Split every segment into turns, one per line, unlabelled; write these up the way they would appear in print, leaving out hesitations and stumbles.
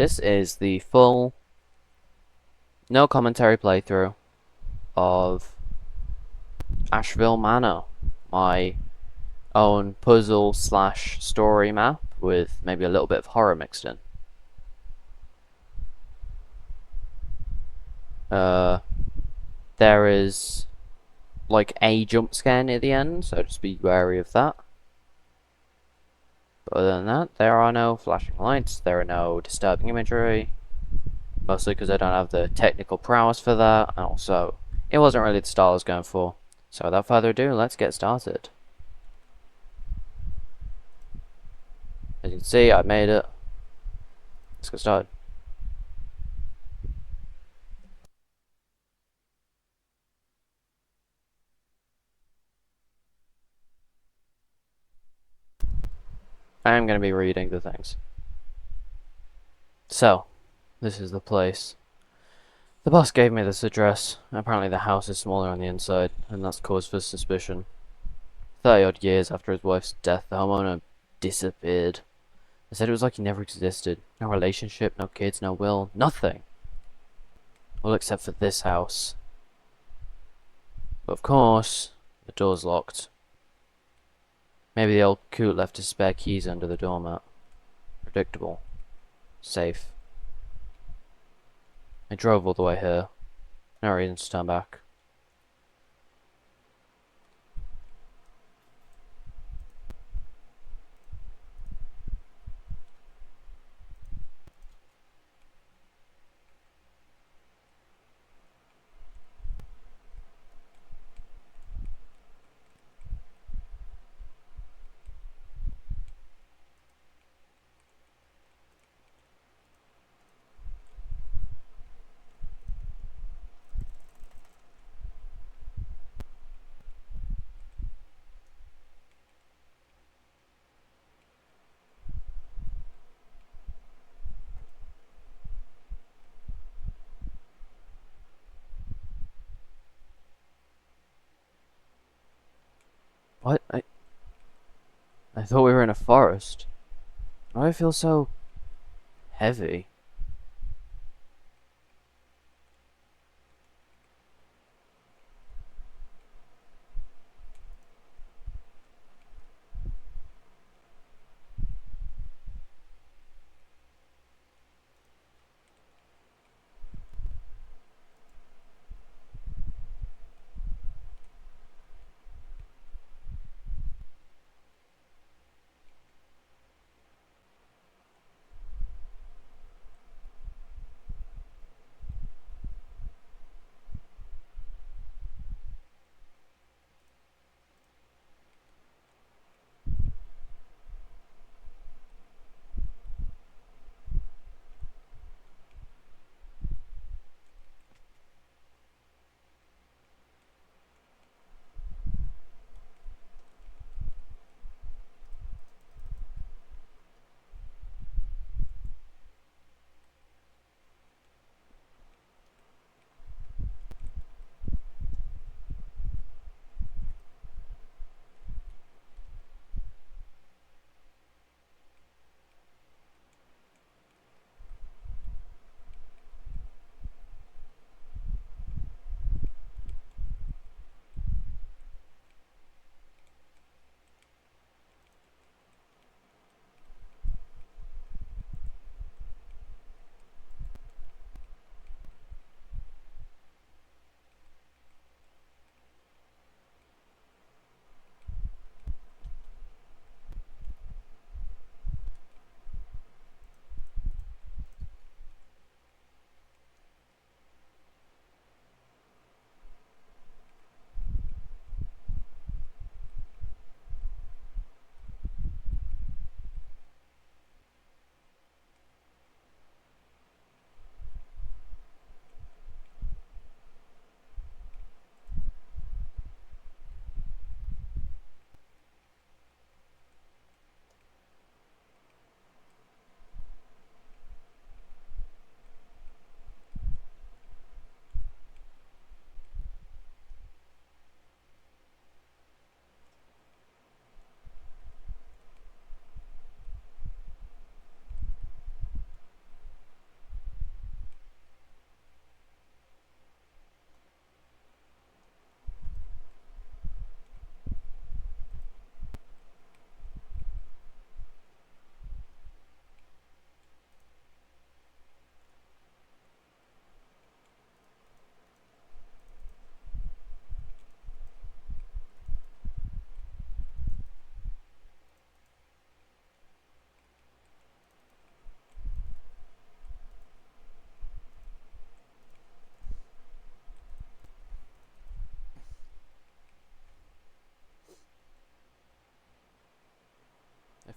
This is the full, no commentary playthrough of Ashville Manor, my own puzzle slash story map with maybe a little bit of horror mixed in. Uh, there is like a jump scare near the end, so just be wary of that. But other than that, there are no flashing lights, there are no disturbing imagery, mostly because I don't have the technical prowess for that, and also, it wasn't really the style I was going for. So without further ado, let's get started. As you can see, I made it. Let's get started. I'm going to be reading the things. So, this is the place. The boss gave me this address. Apparently the house is smaller on the inside, and that's cause for suspicion. 30 odd years after his wife's death, the homeowner disappeared. They said it was like he never existed. No relationship, no kids, no will, nothing. All except for this house. But of course, the door's locked. Maybe the old coot left his spare keys under the doormat. Predictable. Safe. I drove all the way here. No reason to turn back. What? I thought we were in a forest. Why do I feel so heavy?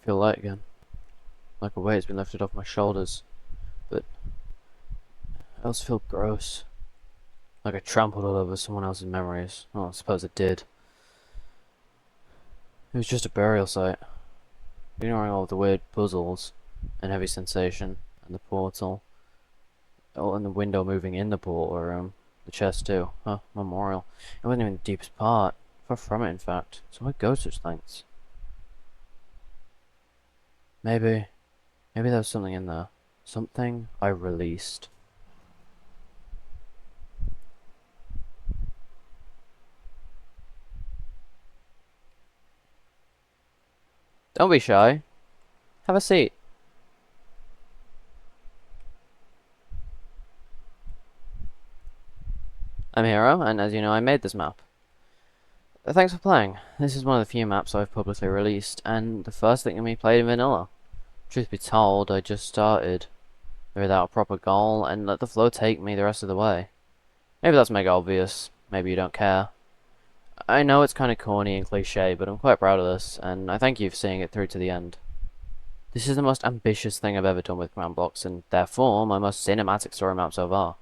feel light again. Like a weight's been lifted off my shoulders. But I also feel gross. Like I trampled all over someone else's memories. Well, I suppose it did. It was just a burial site. Ignoring all of the weird puzzles and heavy sensation and the portal. Oh, and the window moving in the portal room. The chest too. Huh, memorial. It wasn't even the deepest part. Far from it, in fact. So why go such lengths? Maybe there was something in there. Something I released. Don't be shy. Have a seat. I'm Hero, and as you know, I made this map. Thanks for playing. This is one of the few maps I've publicly released, and the first thing to be played in vanilla. Truth be told, I just started without a proper goal, and let the flow take me the rest of the way. Maybe that's mega obvious, maybe you don't care. I know it's kinda corny and cliche, but I'm quite proud of this, and I thank you for seeing it through to the end. This is the most ambitious thing I've ever done with command blocks, and therefore my most cinematic story map so far.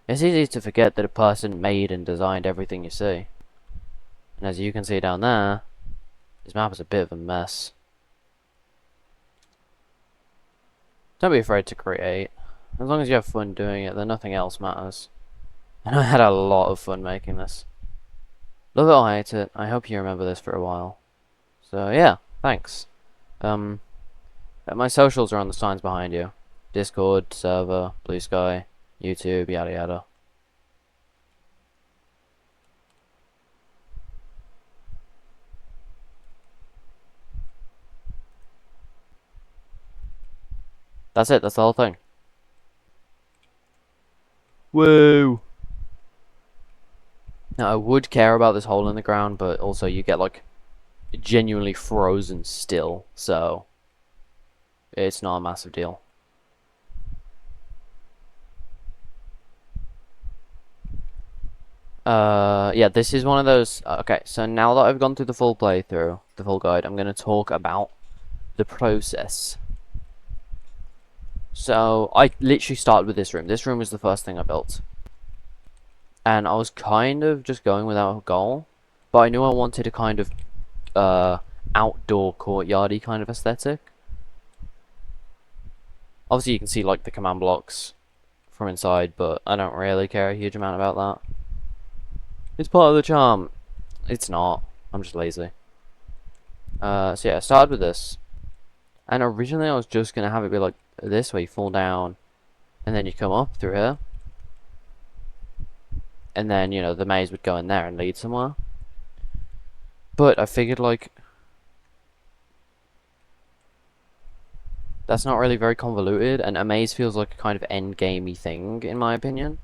It's easy to forget that a person made and designed everything you see. And as you can see down there, this map is a bit of a mess. Don't be afraid to create. As long as you have fun doing it, then nothing else matters. And I had a lot of fun making this. Love it or hate it, I hope you remember this for a while. So yeah, thanks. My socials are on the signs behind you. Discord, server, Blue Sky, YouTube, yada yada. That's it, that's the whole thing. Woo! Now, I would care about this hole in the ground, but also you get, like, genuinely frozen still, so it's not a massive deal. Yeah, this is one of those... okay, so now that I've gone through the full playthrough, the full guide, I'm going to talk about the process. So, I literally started with this room. This room was the first thing I built. And I was kind of just going without a goal, but I knew I wanted a kind of outdoor courtyardy kind of aesthetic. Obviously you can see like the command blocks from inside, but I don't really care a huge amount about that. It's part of the charm. It's not. I'm just lazy. So yeah, I started with this. And originally I was just going to have it be like this, where you fall down, and then you come up through here. And then, you know, the maze would go in there and lead somewhere. But I figured, like, that's not really very convoluted, and a maze feels like a kind of endgamey thing, in my opinion,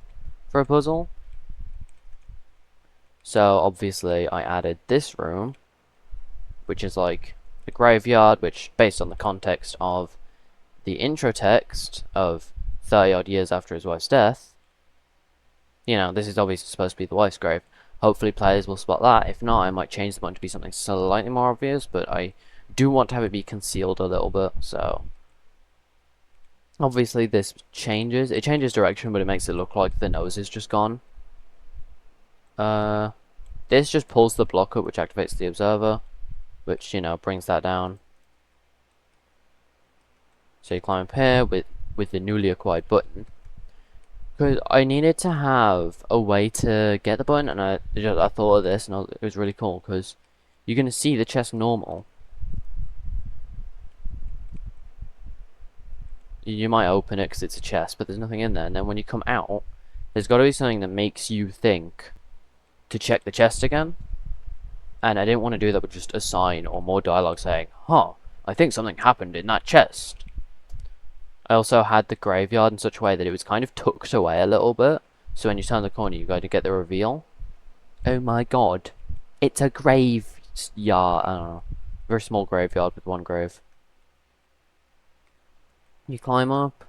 for a puzzle. So, obviously, I added this room, which is like the graveyard, which, based on the context of the intro text of 30 odd years after his wife's death, you know, this is obviously supposed to be the wife's grave. Hopefully players will spot that. If not, I might change the button to be something slightly more obvious, but I do want to have it be concealed a little bit, so... obviously this changes. It changes direction, but it makes it look like the nose is just gone. This just pulls the block up, which activates the observer, which, you know, brings that down. So you climb up here with the newly acquired button. Because I needed to have a way to get the button, and I thought of this, and it was really cool, because you're going to see the chest normal. You might open it because it's a chest, but there's nothing in there, and then when you come out, there's got to be something that makes you think to check the chest again. And I didn't want to do that with just a sign or more dialogue saying, huh, I think something happened in that chest. I also had the graveyard in such a way that it was kind of tucked away a little bit, so when you turn the corner you go to get the reveal. Oh my god, it's a graveyard. I don't know, very small graveyard with one grave. You climb up,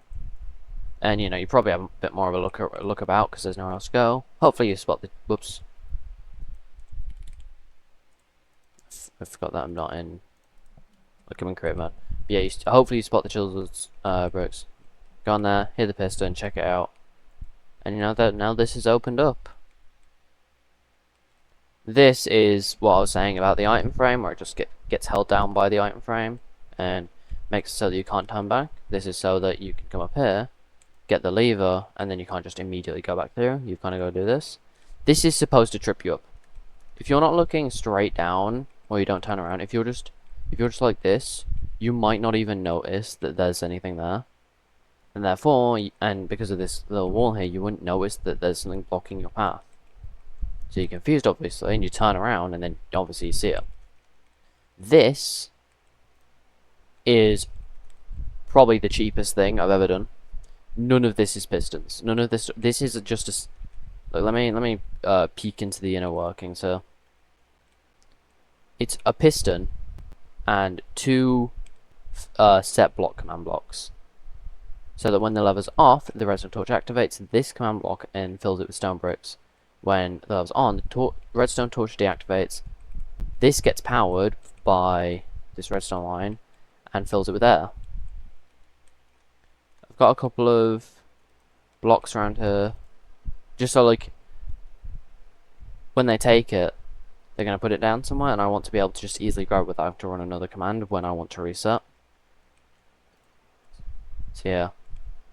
and you know, you probably have a bit more of a look about because there's nowhere else to go. Hopefully you spot the... whoops. I forgot that I'm not in Look, I'm in creative mode. But yeah, hopefully you spot the children's bricks. Go on there, hit the piston, check it out. And you know that now this is opened up. This is what I was saying about the item frame, where it just gets held down by the item frame and makes it so that you can't turn back. This is so that you can come up here, get the lever, and then you can't just immediately go back through. You kind of got to do this. This is supposed to trip you up. If you're not looking straight down, or you don't turn around, if you're just like this, you might not even notice that there's anything there. And therefore, and because of this little wall here, you wouldn't notice that there's something blocking your path. So you're confused, obviously, and you turn around, and then obviously you see it. This is probably the cheapest thing I've ever done. None of this is pistons. None of this. This is just a. Look, let me peek into the inner workings. So it's a piston and two set block command blocks. So that when the lever's off, the redstone torch activates this command block and fills it with stone bricks. When the lever's on, the redstone torch deactivates. This gets powered by this redstone line and fills it with air. I've got a couple of blocks around here, just so like when they take it, they're going to put it down somewhere, and I want to be able to just easily grab it without having to run another command when I want to reset. So yeah,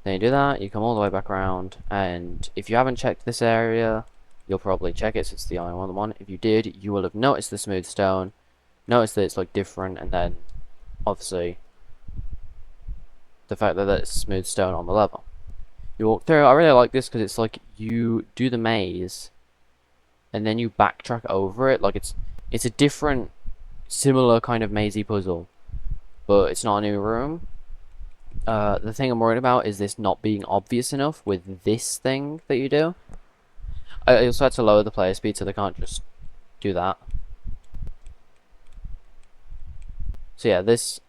then you do that, you come all the way back around, and if you haven't checked this area, you'll probably check it since it's the only one. If you did, you will have noticed the smooth stone, noticed that it's like different, and then obviously the fact that it's smooth stone on the level. You walk through. I really like this because it's like you do the maze and then you backtrack over it. Like it's a different, similar kind of mazy puzzle, but it's not a new room. The thing I'm worried about is this not being obvious enough with this thing that you do. I also had to lower the player speed so they can't just do that. So yeah, this,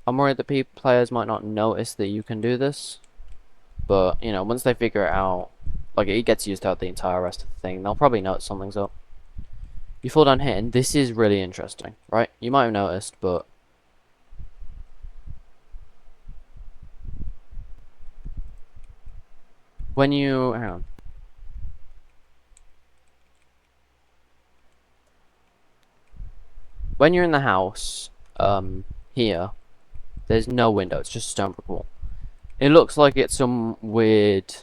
I'm worried that players might not notice that you can do this, but you know, once they figure it out, like it gets used out the entire rest of the thing, they'll probably notice something's up. You fall down here, and this is really interesting, right? You might have noticed, but when you, hang on. When you're in the house, here, there's no window, it's just a stone brick wall. It looks like it's some weird,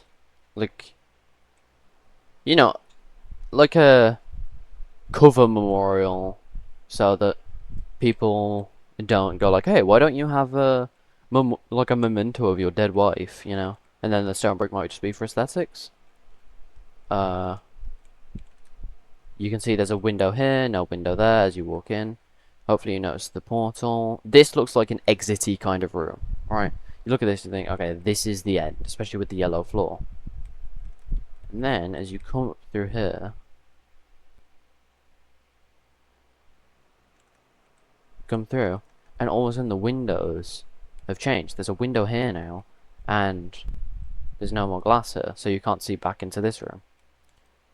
like, you know, like a cover memorial, so that people don't go like, hey, why don't you have a, like a memento of your dead wife, you know? And then the stone brick might just be for aesthetics. You can see there's a window here, no window there as you walk in. Hopefully you notice the portal. This looks like an exit-y kind of room. Right. You look at this and think, okay, this is the end, especially with the yellow floor. And then, as you come up through here, come through, and all of a sudden the windows have changed. There's a window here now, and there's no more glass here, so you can't see back into this room.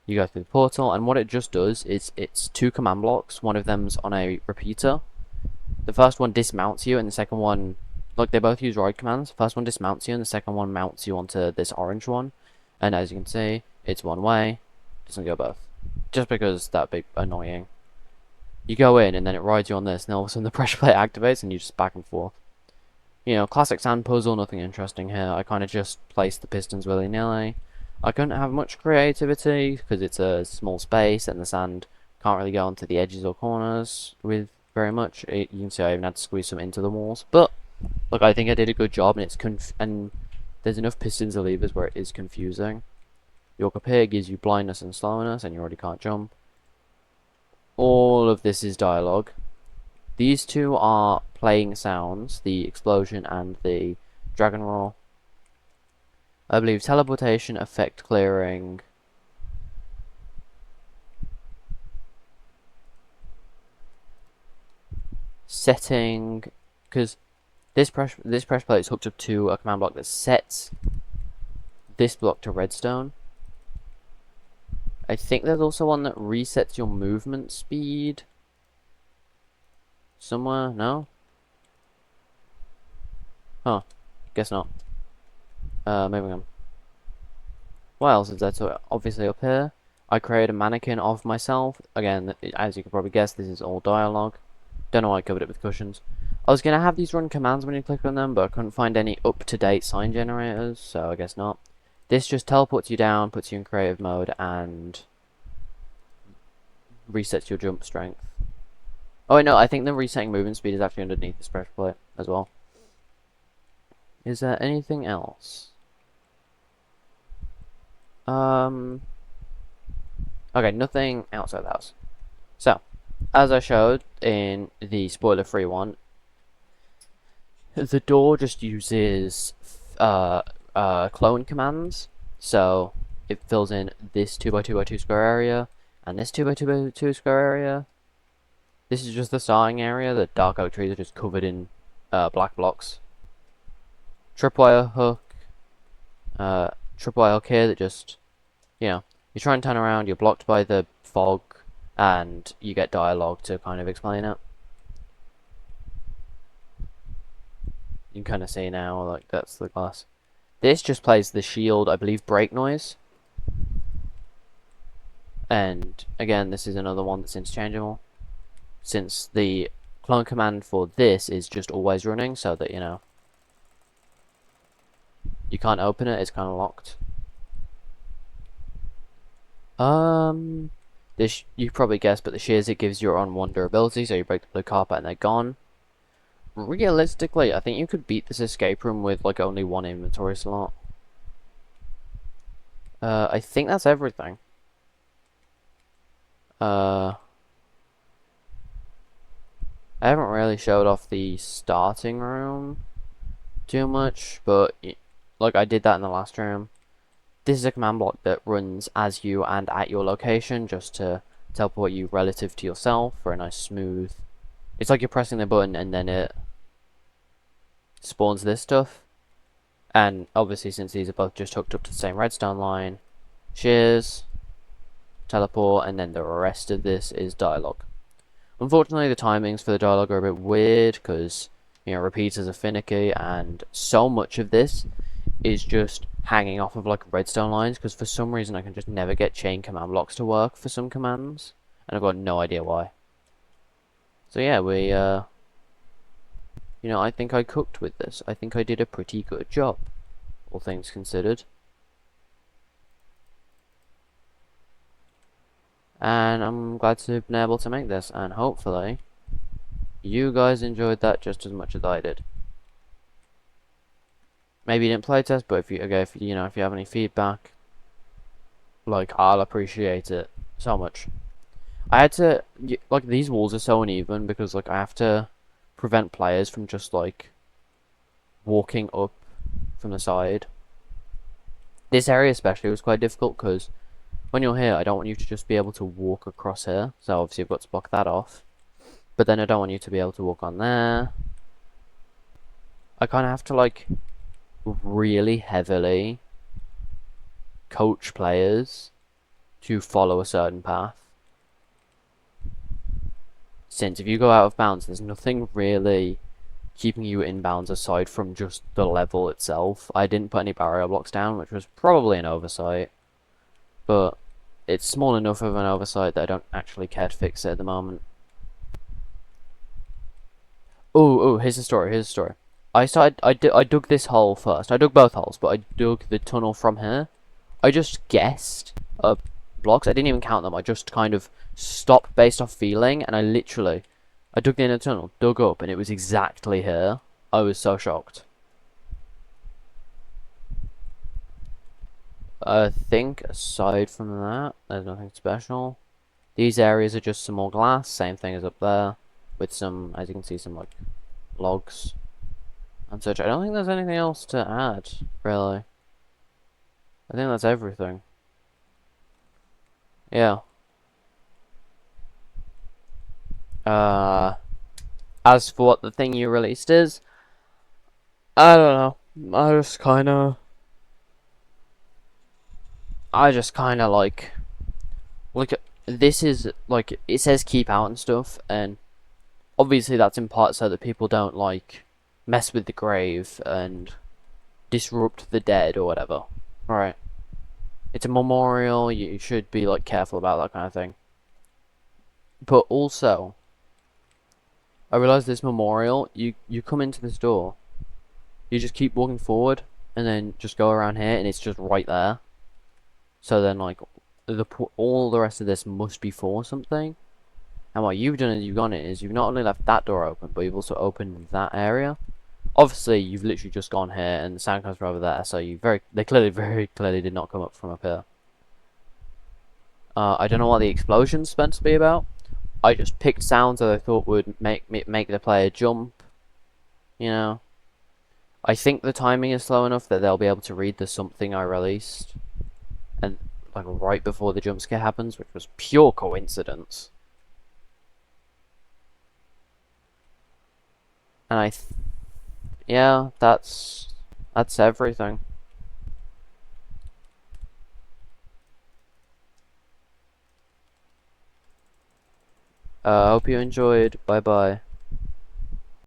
You go through the portal, and what it just does is it's two command blocks. One of them's on a repeater. The first one dismounts you, and the second one, like they both use ride commands. The first one dismounts you, and the second one mounts you onto this orange one. And as you can see, it's one way, doesn't go both. Just because that'd be annoying. You go in, and then it rides you on this, and all of a sudden the pressure plate activates, and you just back and forth. You know, classic sand puzzle, nothing interesting here. I kind of just placed the pistons willy-nilly. I couldn't have much creativity because it's a small space and the sand can't really go onto the edges or corners with very much. You can see I even had to squeeze some into the walls. But look, I think I did a good job, and and there's enough pistons and levers where it is confusing. York up here gives you blindness and slowness, and you already can't jump. All of this is dialogue. These two are playing sounds, the explosion and the dragon roar. I believe teleportation, effect clearing, setting, because this pressure plate is hooked up to a command block that sets this block to redstone. I think there's also one that resets your movement speed somewhere. No? Huh. Guess not. Moving on. What else is there to obviously up here? I created a mannequin of myself. Again, as you can probably guess, this is all dialogue. Don't know why I covered it with cushions. I was going to have these run commands when you click on them, but I couldn't find any up-to-date sign generators, so I guess not. This just teleports you down, puts you in creative mode, and resets your jump strength. Oh wait, no, I think the resetting movement speed is actually underneath this pressure plate as well. Is there anything else? Okay, nothing outside the house. So, as I showed in the spoiler-free one, the door just uses clone commands. So it fills in this 2x2x2 square area and this 2x2x2 square area. This is just the starting area. The dark oak trees are just covered in black blocks. Tripwire hook. Tripwire hook here that just, you try and turn around, you're blocked by the fog, and you get dialogue to kind of explain it. You can kind of see now, like, that's the glass. This just plays the shield, I believe, break noise. And, again, this is another one that's interchangeable. Since the clone command for this is just always running, so that, you can't open it, it's kind of locked. This, you probably guessed, but the shears it gives your on one durability, so you break the blue carpet and they're gone. Realistically, I think you could beat this escape room with like only one inventory slot. I think that's everything. I haven't really showed off the starting room too much, but like I did that in the last room. This is a command block that runs as you and at your location, just to teleport you relative to yourself for a nice smooth. It's like you're pressing the button and then it spawns this stuff. And obviously, since these are both just hooked up to the same redstone line, shears, teleport, and then the rest of this is dialogue. Unfortunately, the timings for the dialogue are a bit weird because, repeaters are finicky, and so much of this is just hanging off of like redstone lines because for some reason I can just never get chain command blocks to work for some commands, and I've got no idea why. So yeah, I think I cooked with this. I think I did a pretty good job, all things considered. And I'm glad to have been able to make this, and hopefully you guys enjoyed that just as much as I did. Maybe you didn't playtest, but if you have any feedback, like, I'll appreciate it so much. I had to, like, these walls are so uneven because, like, I have to prevent players from just, like, walking up from the side. This area especially was quite difficult because when you're here, I don't want you to just be able to walk across here, so obviously I've got to block that off. But then I don't want you to be able to walk on there. I kind of have to, like, really heavily coach players to follow a certain path. Since if you go out of bounds, there's nothing really keeping you in bounds aside from just the level itself. I didn't put any barrier blocks down, which was probably an oversight. But it's small enough of an oversight that I don't actually care to fix it at the moment. Oh, here's the story, I dug this hole first. I dug both holes, but I dug the tunnel from here. I just guessed blocks. I didn't even count them. I just kind of stopped based off feeling, and I dug the inner tunnel, dug up, and it was exactly here. I was so shocked. I think aside from that, there's nothing special. These areas are just some more glass, same thing as up there, with some, as you can see, some like logs and such. I don't think there's anything else to add, really. I think that's everything. Yeah. As for what the thing you released is, I don't know. I just kind of like, this is, like, it says keep out and stuff, and obviously that's in part so that people don't, like, mess with the grave and disrupt the dead or whatever. Right. It's a memorial, you should be like careful about that kind of thing. But also, I realize this memorial, you come into this door, you just keep walking forward, and then just go around here, and it's just right there. So then, like, all the rest of this must be for something. And what you've done is you've gone in is you've not only left that door open, but you've also opened that area. Obviously, you've literally just gone here, and the sound comes from over there. So they clearly, very clearly, did not come up from up here. I don't know what the explosion's meant to be about. I just picked sounds that I thought would make the player jump. You know, I think the timing is slow enough that they'll be able to read the something I released, and like right before the jump scare happens, which was pure coincidence. And yeah, that's everything. Hope you enjoyed. Bye bye.